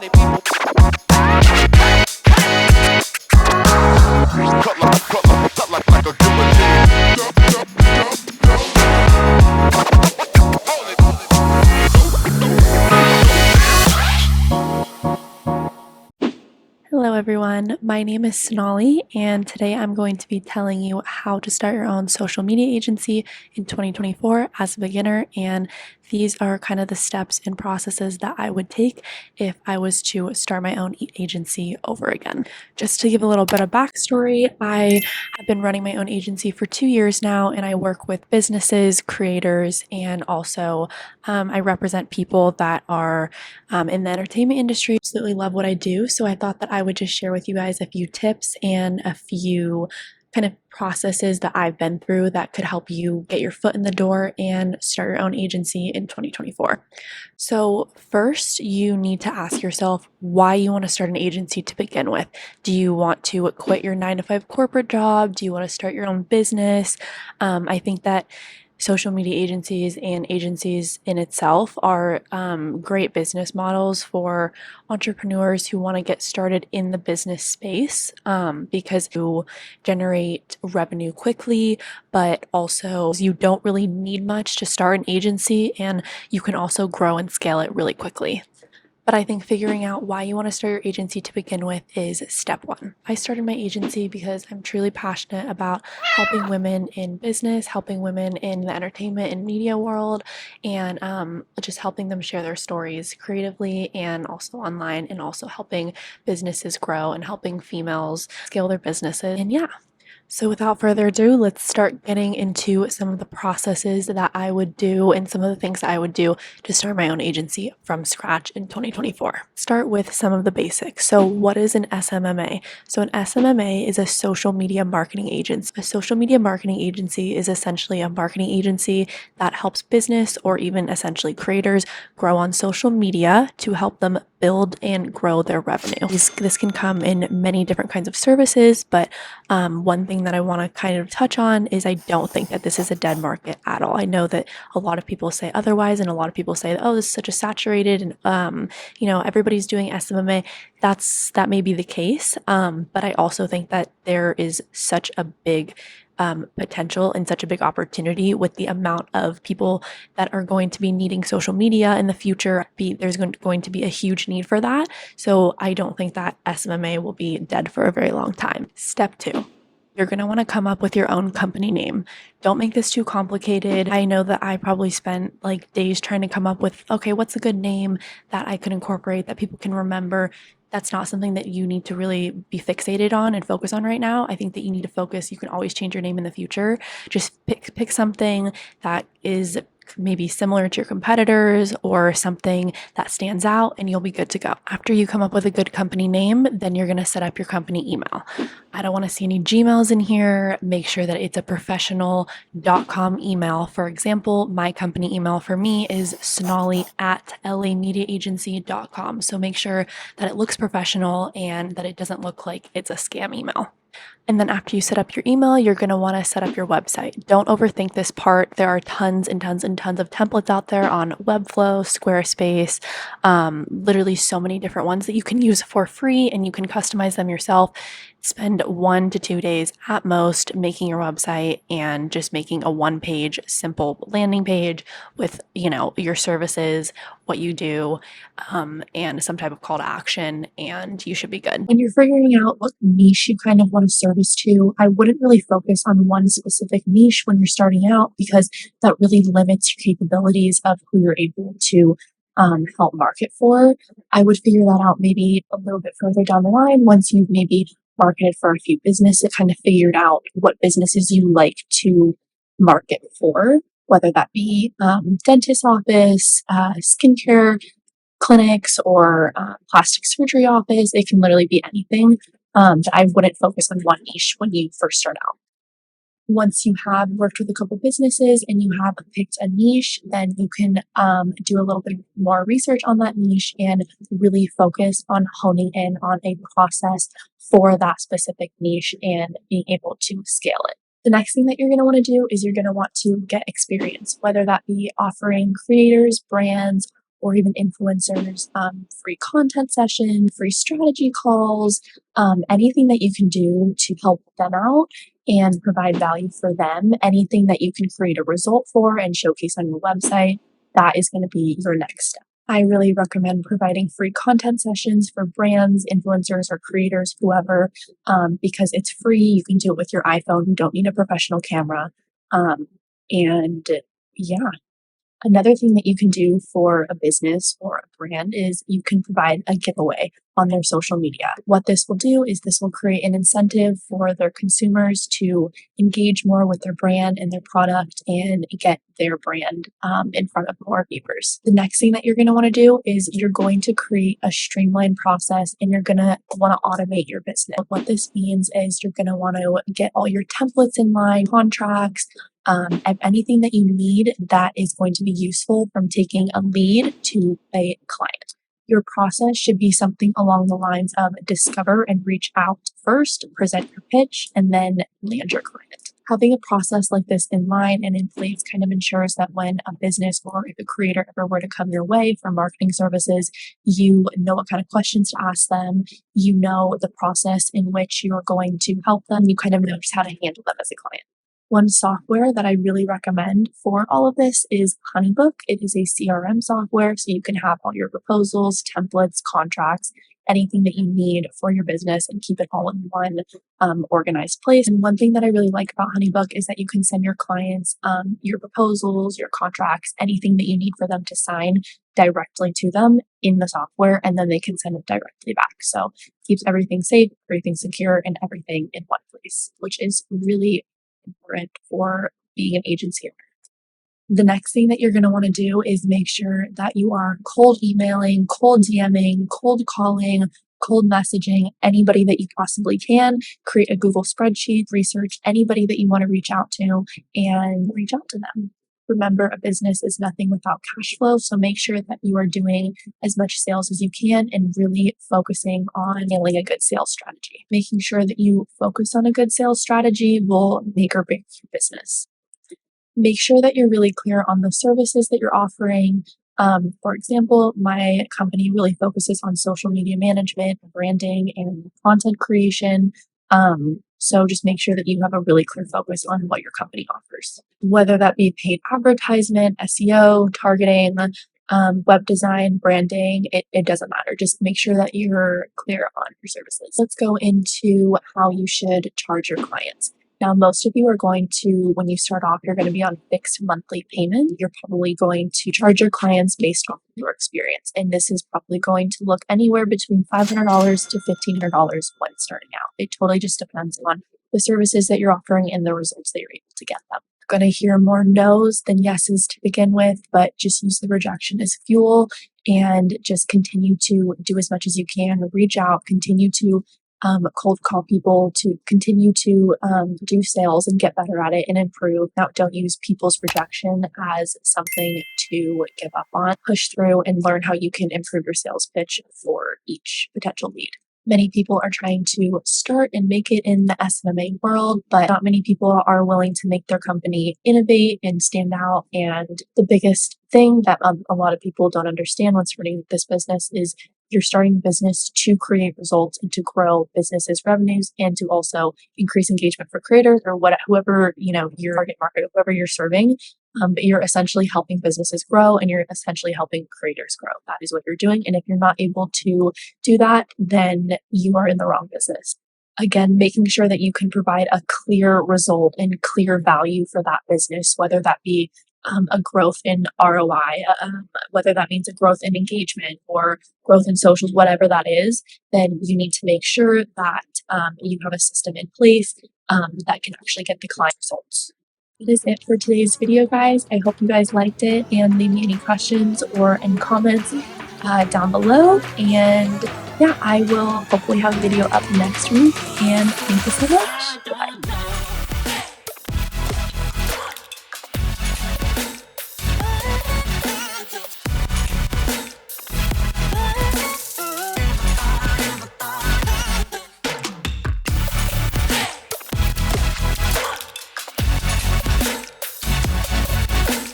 Like a Hello everyone, my name is Sonali and today I'm going to be telling you how to start your own social media agency in 2024 as a beginner, and these are kind of the steps and processes that I would take if I was to start my own agency over again. Just to give a little bit of backstory, I have been running my own agency for 2 years now, and I work with businesses, creators, and also I represent people that are in the entertainment industry. Absolutely love what I do, so I thought that I would just share with you guys a few tips and a few kind of processes that I've been through that could help you get your foot in the door and start your own agency in 2024. So first, you need to ask yourself why you want to start an agency to begin with. Do you want to quit your 9-to-5 corporate job? Do you want to start your own business? I think that social media agencies and agencies in itself are great business models for entrepreneurs who want to get started in the business space, because you generate revenue quickly, but also you don't really need much to start an agency, and you can also grow and scale it really quickly. But I think figuring out why you want to start your agency to begin with is step one. I started my agency because I'm truly passionate about helping women in business, helping women in the entertainment and media world, and just helping them share their stories creatively and also online, and also helping businesses grow and helping females scale their businesses. And yeah, so without further ado, let's start getting into some of the processes that I would do and some of the things that I would do to start my own agency from scratch in 2024. Start with some of the basics. So what is an SMMA? So an SMMA is a social media marketing agency. A social media marketing agency is essentially a marketing agency that helps business or even essentially creators grow on social media to help them build and grow their revenue. This can come in many different kinds of services, but one thing that I want to kind of touch on is I don't think that this is a dead market at all. I know that a lot of people say otherwise, and a lot of people say, oh, this is such a saturated and everybody's doing SMMA. That may be the case, but I also think that there is such a big potential and such a big opportunity with the amount of people that are going to be needing social media in the future. There's going to be a huge need for that. So I don't think that SMMA will be dead for a very long time. Step two. You're going to want to come up with your own company name. Don't make this too complicated. I know that I probably spent like days trying to come up with, okay, what's a good name that I could incorporate that people can remember. That's not something that you need to really be fixated on and focus on right now. I think that you need to focus. You can always change your name in the future. Just pick something that is maybe similar to your competitors or something that stands out, and you'll be good to go. After you come up with a good company name, then you're going to set up your company email. I don't want to see any Gmails in here. Make sure that it's a professional.com email. For example, my company email for me is sonali@lamediaagency.com. So make sure that it looks professional and that it doesn't look like it's a scam email. And then after you set up your email, you're going to want to set up your website. Don't overthink this part. There are tons and tons and tons of templates out there on Webflow, Squarespace, literally so many different ones that you can use for free, and you can customize them yourself. Spend 1 to 2 days at most making your website and just making a one-page simple landing page with, your services, what you do, and some type of call to action, and you should be good. When you're figuring out what niche you kind of want to service to, I wouldn't really focus on one specific niche when you're starting out, because that really limits your capabilities of who you're able to help market for. I would figure that out maybe a little bit further down the line once you've maybe marketed for a few businesses, kind of figured out what businesses you like to market for, whether that be dentist office, skincare clinics, or plastic surgery office. It can literally be anything. But I wouldn't focus on one niche when you first start out. Once you have worked with a couple businesses and you have picked a niche, then you can do a little bit more research on that niche and really focus on honing in on a process for that specific niche and being able to scale it. The next thing that you're going to want to do is you're going to want to get experience, whether that be offering creators, brands, or even influencers, free content sessions, free strategy calls, anything that you can do to help them out and provide value for them, anything that you can create a result for and showcase on your website, that is going to be your next step. I really recommend providing free content sessions for brands, influencers, or creators, whoever, because it's free. You can do it with your iPhone. You don't need a professional camera. And yeah, another thing that you can do for a business or a brand is you can provide a giveaway on their social media. What this will do is this will create an incentive for their consumers to engage more with their brand and their product and get their brand in front of more viewers. The next thing that you're going to want to do is you're going to create a streamlined process and you're going to want to automate your business. What this means is you're going to want to get all your templates in line, contracts, anything that you need that is going to be useful from taking a lead to a client. Your process should be something along the lines of discover and reach out first, present your pitch, and then land your client. Having a process like this in line and in place kind of ensures that when a business or if a creator ever were to come your way for marketing services, you know what kind of questions to ask them, you know the process in which you're going to help them, you kind of know just how to handle them as a client. One software that I really recommend for all of this is HoneyBook. It is a CRM software, so you can have all your proposals, templates, contracts, anything that you need for your business and keep it all in one organized place. And one thing that I really like about HoneyBook is that you can send your clients your proposals, your contracts, anything that you need for them to sign directly to them in the software, and then they can send it directly back. So it keeps everything safe, everything secure, and everything in one place, which is really important for being an agency owner. The next thing that you're going to want to do is make sure that you are cold emailing, cold DMing, cold calling, cold messaging anybody that you possibly can. Create a Google spreadsheet, research anybody that you want to reach out to, and reach out to them. Remember, a business is nothing without cash flow, so make sure that you are doing as much sales as you can and really focusing on nailing a good sales strategy. Making sure that you focus on a good sales strategy will make or break your business. Make sure that you're really clear on the services that you're offering. For example, my company really focuses on social media management, branding, and content creation. So just make sure that you have a really clear focus on what your company offers, whether that be paid advertisement, SEO, targeting, web design, branding, it doesn't matter. Just make sure that you're clear on your services. Let's go into how you should charge your clients. Now, most of you are going to, when you start off, you're going to be on fixed monthly payment. You're probably going to charge your clients based off of your experience. And this is probably going to look anywhere between $500 to $1,500 when starting out. It totally just depends on the services that you're offering and the results that you're able to get them. You're going to hear more no's than yeses to begin with, but just use the rejection as fuel and just continue to do as much as you can. Reach out, continue to cold call people, to continue to do sales and get better at it and improve. Now, don't use people's rejection as something to give up on. Push through and learn how you can improve your sales pitch for each potential lead. Many people are trying to start and make it in the SMMA world, but not many people are willing to make their company innovate and stand out. And the biggest thing that a lot of people don't understand when starting this business is you're starting a business to create results and to grow businesses' revenues and to also increase engagement for creators or whoever, your target market, whoever you're serving. But you're essentially helping businesses grow and you're essentially helping creators grow. That is what you're doing. And if you're not able to do that, then you are in the wrong business. Again, making sure that you can provide a clear result and clear value for that business, whether that be a growth in ROI, whether that means a growth in engagement or growth in socials, whatever that is, then you need to make sure that you have a system in place that can actually get the client results. That is it for today's video, guys. I hope you guys liked it and leave me any questions or any comments down below. And yeah, I will hopefully have a video up next week. And thank you so much.